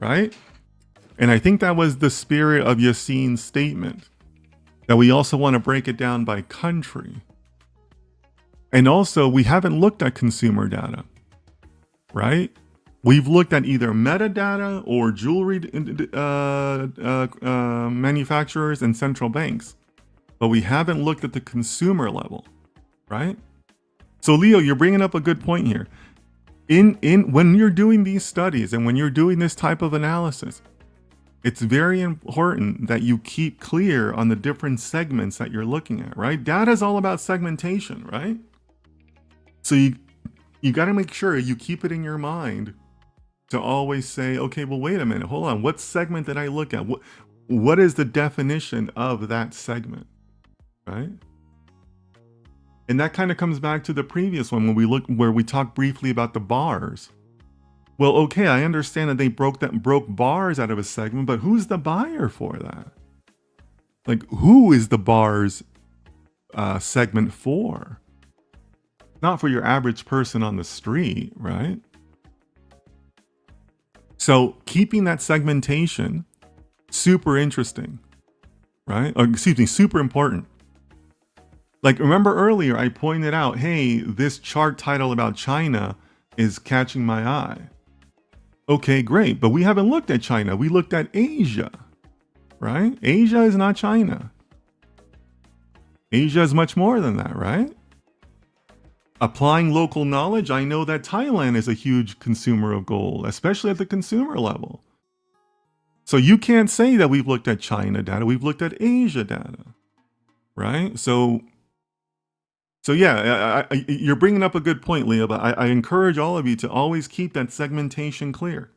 right? And I think that was the spirit of Yassine's statement, that we also want to break it down by country. And also, we haven't looked at consumer data, right? We've looked at either metadata or jewelry manufacturers and central banks, but we haven't looked at the consumer level, right? So Leo, you're bringing up a good point here. When you're doing these studies and when you're doing this type of analysis, it's very important that you keep clear on the different segments that you're looking at, right? Data is all about segmentation, right? So you got to make sure you keep it in your mind to always say, okay, well, wait a minute, hold on. What segment did I look at? What is the definition of that segment, right? And that kind of comes back to the previous one where we talked briefly about the bars. Well, okay, I understand that they broke bars out of a segment, but who's the buyer for that? Like, who is the bars segment for? Not for your average person on the street, right? So keeping that segmentation super interesting, right? Or excuse me, super important. Like, remember earlier I pointed out, hey, this chart title about China is catching my eye. Okay, great, but we haven't looked at China. We looked at Asia, right? Asia is not China. Asia is much more than that, right? Applying local knowledge, I know that Thailand is a huge consumer of gold, especially at the consumer level. So you can't say that we've looked at China data, we've looked at Asia data, right? So yeah, you're bringing up a good point, Leah, but I encourage all of you to always keep that segmentation clear.